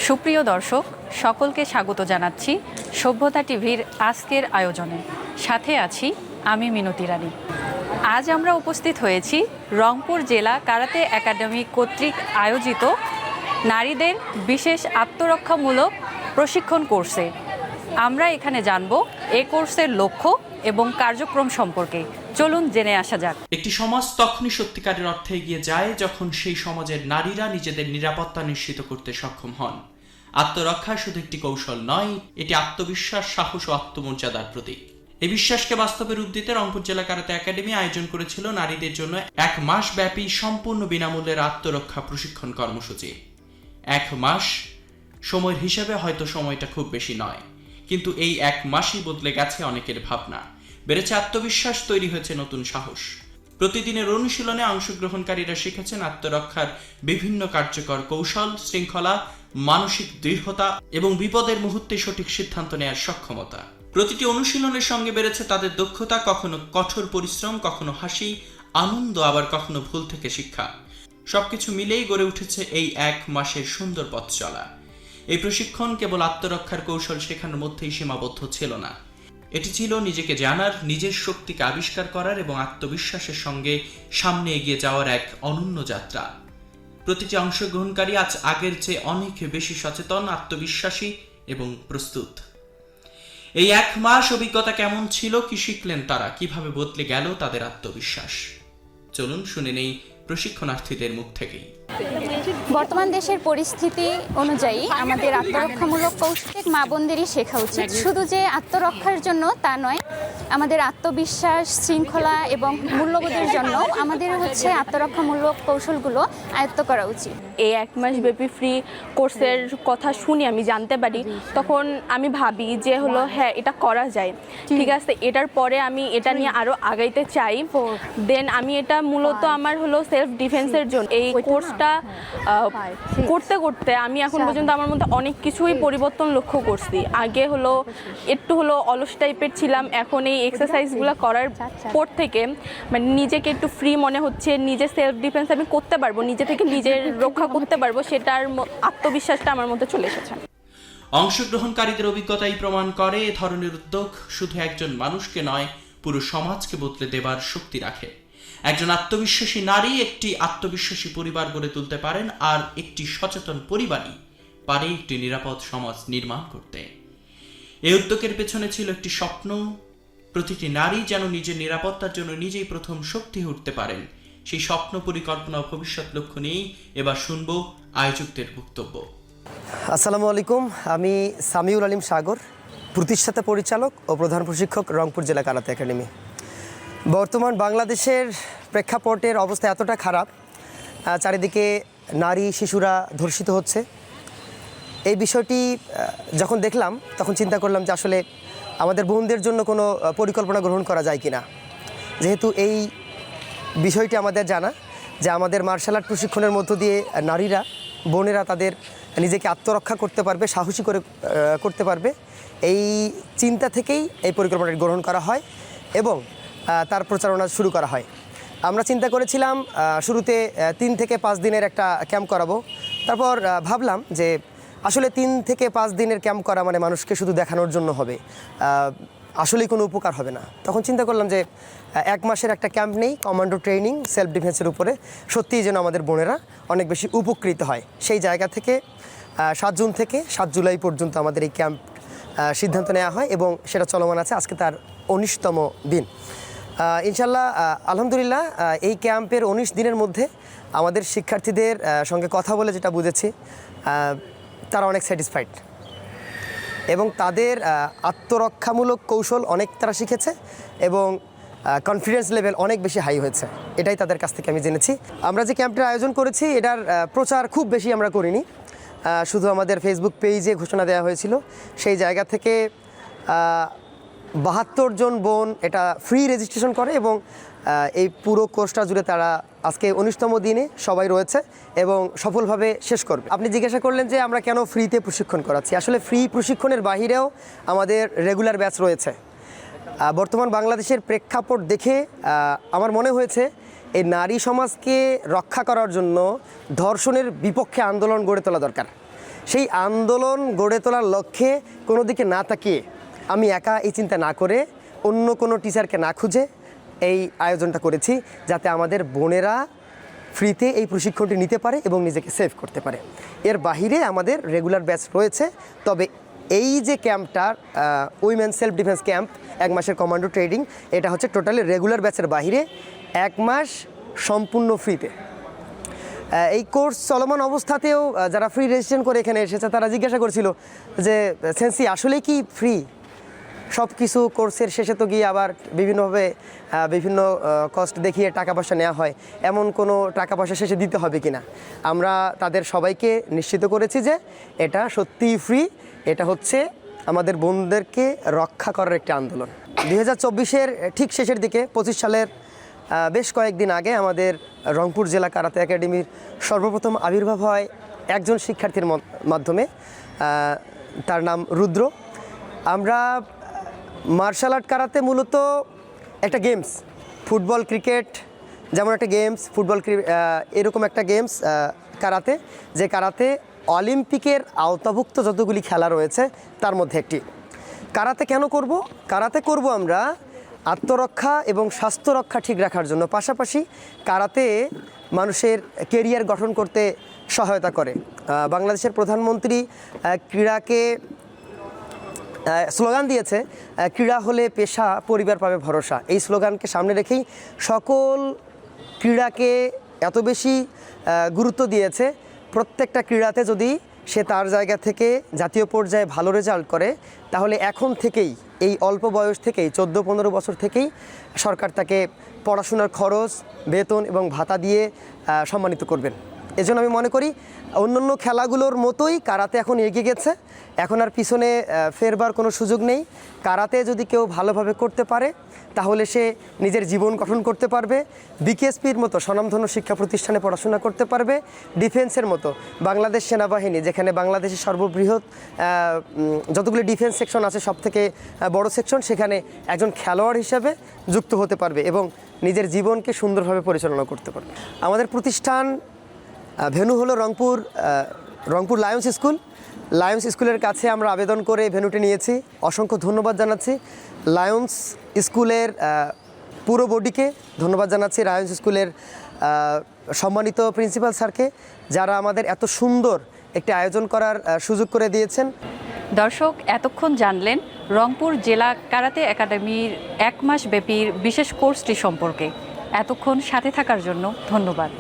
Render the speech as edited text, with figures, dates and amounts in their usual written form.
সুপ্রিয় দর্শক, সকলকে স্বাগত জানাচ্ছি সভ্যতা টিভির আজকের আয়োজনে। সাথে আছি আমি মিনতি রানী। আজ আমরা উপস্থিত হয়েছি রংপুর জেলা কারাতে একাডেমি কর্তৃক আয়োজিত নারীদের বিশেষ আত্মরক্ষামূলক প্রশিক্ষণ কোর্সে। আমরা এখানে জানব এই কোর্সের লক্ষ্য এবং কার্যক্রম সম্পর্কে। চলুন জেনে আসা যাক। একটি সমাজ তখনই সত্যিকারের অর্থে এগিয়ে যায় যখন সেই সমাজের নারীরা নিজেদের নিরাপত্তা নিশ্চিত করতে সক্ষম হন। আত্মরক্ষা শুধু একটি কৌশল নয়, এটি আত্মবিশ্বাস, সাহস ও আত্মমর্যাদার প্রতীক। এই বিশ্বাসকে বাস্তবে রূপ দিতে রংপুর জেলা কারাতে একাডেমি আয়োজন করেছিল নারীদের জন্য 1 মাস ব্যাপী সম্পূর্ণ বিনামূল্যের আত্মরক্ষা প্রশিক্ষণ কর্মসূচি। 1 মাস সময়ের হিসাবে হয়তো সময়টা খুব বেশি নয়, কিন্তু এই 1 মাসই বদলে গেছে অনেকের ভাবনা, বেড়েছে আত্মবিশ্বাস, তৈরি হয়েছে নতুন সাহস। প্রতিদিনের অনুশীলনে অংশগ্রহণকারীরা শিখেছেন আত্মরক্ষার বিভিন্ন কার্যকর কৌশল, শৃঙ্খলা, মানসিক দৃঢ়তা এবং বিপদের মুহূর্তে সঠিক সিদ্ধান্ত নেওয়ার সক্ষমতা। প্রতিটি অনুশীলনের সঙ্গে বেড়েছে তাদের দক্ষতা, কখনো কঠোর পরিশ্রম, কখনো হাসি, আনন্দ, আবার কখনো ভুল থেকে শিক্ষা। সবকিছু মিলেই গড়ে উঠেছে এই 1 মাসের সুন্দর পথ চলা। এই প্রশিক্ষণ কেবল আত্মরক্ষার কৌশল শেখানোর মধ্যেই সীমাবদ্ধ ছিল না, এটি ছিল নিজেকে জানার, নিজের শক্তিকে আবিষ্কার করার এবং আত্মবিশ্বাসের সঙ্গে সামনে এগিয়ে যাওয়ার এক অনন্য যাত্রা। প্রতিটি অংশগ্রহণকারী আজ আগের চেয়ে অনেক বেশি সচেতন, আত্মবিশ্বাসী এবং প্রস্তুত। এই 1 মাস অভিজ্ঞতা কেমন ছিল, কি শিখলেন তারা, কিভাবে বদলে গেল তাদের আত্মবিশ্বাস? চলুন শুনে নেই প্রশিক্ষণার্থীদের মুখ থেকেই। বর্তমান দেশের পরিস্থিতি অনুযায়ী আমাদের আত্মরক্ষামূলক কৌশল মা বোনদেরই শেখা উচিত। শুধু যে আত্মরক্ষার জন্য তা নয়, আমাদের আত্মবিশ্বাস, শৃঙ্খলা এবং মূল্যবোধের জন্য আমাদের আত্মরক্ষামূলক কৌশলগুলো আয়ত্ত করা উচিত। এই 1 মাস ব্যাপী ফ্রি কোর্সের কথা শুনি, আমি জানতে পারি, তখন আমি ভাবি যে হ্যাঁ, এটা করা যায়, ঠিক আছে, এটার পরে আমি এটা নিয়ে আরো আগাইতে চাই। দেন আমি এটা মূলত আমার সেলফ ডিফেন্সের জন্য এই কোর্সটা করতে করতে আমি এখন পর্যন্ত আমার মধ্যে অনেক কিছুই পরিবর্তন লক্ষ্য করছি। আগে একটু অলস টাইপের ছিলাম, এখন এই এক্সারসাইজগুলো করার পর থেকে মানে নিজেকে একটু ফ্রি মনে হচ্ছে, নিজের সেলফ ডিফেন্স আমি করতে পারবো, নিজে থেকে নিজের রক্ষা করতে পারবো, সেটার আত্মবিশ্বাসটা আমার মধ্যে চলে এসেছে। অংশগ্রহণকারীদের অভিজ্ঞতাই প্রমাণ করে এ ধরনের উদ্যোগ শুধু একজন মানুষকে নয়, পুরো সমাজকে বদলে দেবার শক্তি রাখে। একজন আত্মবিশ্বাসী নারী একটি আত্মবিশ্বাসী পরিবার গড়ে তুলতে পারেন, আর একটি সচেতন পরিবারই পারে একটি নিরাপদ সমাজ নির্মাণ করতে। এই উদ্যোগের পেছনে ছিল একটি স্বপ্ন, প্রতিটি নারী যেন নিজের নিরাপত্তার জন্য নিজেই প্রথম শক্তি হয়ে উঠতে পারেন। সেই স্বপ্ন, পরিকল্পনা ও ভবিষ্যৎ লক্ষ্য নিয়েই এবার শুনবো আয়োজকদের বক্তব্য। আসসালামু আলাইকুম, আমি সামিউল আলিম সাগর, প্রতিষ্ঠাতা পরিচালক ও প্রধান প্রশিক্ষক, রংপুর জেলা কারাতে একাডেমি। বর্তমান বাংলাদেশের প্রেক্ষাপটের অবস্থা এতটা খারাপ, চারিদিকে নারী শিশুরা ধর্ষিত হচ্ছে। এই বিষয়টি যখন দেখলাম তখন চিন্তা করলাম যে আসলে আমাদের বোনদের জন্য কোনো পরিকল্পনা গ্রহণ করা যায় কিনা। যেহেতু এই বিষয়টি আমাদের জানা যে আমাদের মার্শাল আর্ট প্রশিক্ষণের মধ্য দিয়ে নারীরা, বোনেরা তাদের নিজেকে আত্মরক্ষা করতে পারবে, সাহসী করে করতে পারবে, এই চিন্তা থেকেই এই পরিকল্পনাটি গ্রহণ করা হয় এবং তার প্রচারণা শুরু করা হয়। আমরা চিন্তা করেছিলাম শুরুতে 3 থেকে 5 দিনের একটা ক্যাম্প করাবো। তারপর ভাবলাম যে আসলে 3 থেকে 5 দিনের ক্যাম্প করা মানে মানুষকে শুধু দেখানোর জন্য হবে, আসলেই কোনো উপকার হবে না। তখন চিন্তা করলাম যে 1 মাসের একটা ক্যাম্প নেই, কমান্ডো ট্রেনিং, সেলফ ডিফেন্সের উপরে, সত্যিই যেন আমাদের বোনেরা অনেক বেশি উপকৃত হয়। সেই জায়গা থেকে 7 জুন থেকে 7 জুলাই পর্যন্ত আমাদের এই ক্যাম্প সিদ্ধান্ত নেওয়া হয় এবং সেটা চলমান আছে, আজকে তার 19তম দিন। ইনশাল্লাহ আলহামদুলিল্লাহ এই ক্যাম্পের 19 দিনের মধ্যে আমাদের শিক্ষার্থীদের সঙ্গে কথা বলে যেটা বুঝেছি, তারা অনেক স্যাটিসফাইড এবং তাদের আত্মরক্ষামূলক কৌশল অনেক তারা শিখেছে এবং কনফিডেন্স লেভেল অনেক বেশি হাই হয়েছে, এটাই তাদের কাছ থেকে আমি জেনেছি। আমরা যে ক্যাম্পটার আয়োজন করেছি এটার প্রচার খুব বেশি আমরা করিনি, শুধু আমাদের ফেসবুক পেজে ঘোষণা দেওয়া হয়েছিল। সেই জায়গা থেকে 72 জন বোন এটা ফ্রি রেজিস্ট্রেশন করে এবং এই পুরো কোর্সটা জুড়ে তারা আজকে 19তম দিনে সবাই রয়েছে এবং সফলভাবে শেষ করবে। আপনি জিজ্ঞাসা করলেন যে আমরা কেন ফ্রিতে প্রশিক্ষণ করাচ্ছি। আসলে ফ্রি প্রশিক্ষণের বাহিরেও আমাদের রেগুলার ব্যাচ রয়েছে। বর্তমান বাংলাদেশের প্রেক্ষাপট দেখে আমার মনে হয়েছে এই নারী সমাজকে রক্ষা করার জন্য ধর্ষণের বিপক্ষে আন্দোলন গড়ে তোলা দরকার। সেই আন্দোলন গড়ে তোলার লক্ষ্যে কোনো দিকে না তাকিয়ে আমি একা এই চিন্তা না করে অন্য কোনো টিচারকে না খুঁজে এই আয়োজনটা করেছি, যাতে আমাদের বোনেরা ফ্রিতে এই প্রশিক্ষণটি নিতে পারে এবং নিজেকে সেভ করতে পারে। এর বাহিরে আমাদের রেগুলার ব্যাচ রয়েছে, তবে এই যে ক্যাম্পটা উইমেন সেলফ ডিফেন্স ক্যাম্প 1 মাসের কমান্ডো ট্রেনিং, এটা হচ্ছে টোটালি রেগুলার ব্যাচের বাহিরে 1 মাস সম্পূর্ণ ফ্রিতে। এই কোর্স চলমান অবস্থাতেও যারা ফ্রি রেজিস্ট্রেশন করে এখানে এসেছে তারা জিজ্ঞাসা করছিল যে সেন্সি আসলেই কি ফ্রি? সব কিছু কোর্সের শেষে তো গিয়ে আবার বিভিন্নভাবে বিভিন্ন কস্ট দেখিয়ে টাকা পয়সা নেওয়া হয়, এমন কোনো টাকা পয়সা শেষে দিতে হবে কিনা। আমরা তাদের সবাইকে নিশ্চিত করেছি যে এটা সত্যিই ফ্রি। এটা হচ্ছে আমাদের বোনদেরকে রক্ষা করার একটি আন্দোলন। 2024-এর ঠিক শেষের দিকে 25 সালের বেশ কয়েকদিন আগে আমাদের রংপুর জেলা কারাতে একাডেমির সর্বপ্রথম আবির্ভাব হয় একজন শিক্ষার্থীর মাধ্যমে। তার নাম রুদ্র। আমরা মার্শাল আর্ট কারাতে মূলত একটা গেমস, ফুটবল ক্রিকেট যেমন একটা গেমস, ফুটবল এরকম একটা গেমস কারাতে, যে কারাতে অলিম্পিকের আওতাভুক্ত যতগুলি খেলা রয়েছে তার মধ্যে একটি। কারাতে কেন করব? কারাতে করব আমরা আত্মরক্ষা এবং স্বাস্থ্য রক্ষা ঠিক রাখার জন্য, পাশাপাশি কারাতে মানুষের কেরিয়ার গঠন করতে সহায়তা করে। বাংলাদেশের প্রধানমন্ত্রী ক্রীড়াকে স্লোগান দিয়েছে, ক্রীড়া হলে পেশা, পরিবার পাবে ভরসা। এই স্লোগানকে সামনে রেখেই সকল ক্রীড়াকে এত বেশি গুরুত্ব দিয়েছে। প্রত্যেকটা ক্রীড়াতে যদি সে তার জায়গা থেকে জাতীয় পর্যায়ে ভালো রেজাল্ট করে, তাহলে এখন থেকেই, এই অল্প বয়স থেকেই 14-15 বছর থেকেই সরকার তাকে পড়াশোনার খরচ, বেতন এবং ভাতা দিয়ে সম্মানিত করবেন। এজন্য আমি মনে করি অন্যান্য খেলাগুলোর মতোই কারাতে এখন এগিয়ে গেছে, এখন আর পিছনে ফেরবার কোনো সুযোগ নেই। কারাতে যদি কেউ ভালোভাবে করতে পারে তাহলে সে নিজের জীবন গঠন করতে পারবে, বিকেএসপির মতো স্বনামধন্য শিক্ষা প্রতিষ্ঠানে পড়াশোনা করতে পারবে, ডিফেন্সের মতো বাংলাদেশ সেনাবাহিনী, যেখানে বাংলাদেশের সর্ববৃহৎ যতগুলি ডিফেন্স সেকশন আছে সব থেকে বড় সেকশন, সেখানে একজন খেলোয়াড় হিসেবে যুক্ত হতে পারবে এবং নিজের জীবনকে সুন্দরভাবে পরিচালনা করতে পারবে। আমাদের প্রতিষ্ঠান ভেন্যু হলো রংপুর লায়ন্স স্কুল। লায়ন্স স্কুলের কাছে আমরা আবেদন করে ভেন্যুটি নিয়েছি। অসংখ্য ধন্যবাদ জানাচ্ছি লায়ন্স স্কুলের পুরো বডিকে, ধন্যবাদ জানাচ্ছি লায়ন্স স্কুলের সম্মানিত প্রিন্সিপাল স্যারকে, যারা আমাদের এত সুন্দর একটি আয়োজন করার সুযোগ করে দিয়েছেন। দর্শক, এতক্ষণ জানলেন রংপুর জেলা কারাতে একাডেমির 1 মাস ব্যাপী বিশেষ কোর্সটি সম্পর্কে। এতক্ষণ সাথে থাকার জন্য ধন্যবাদ।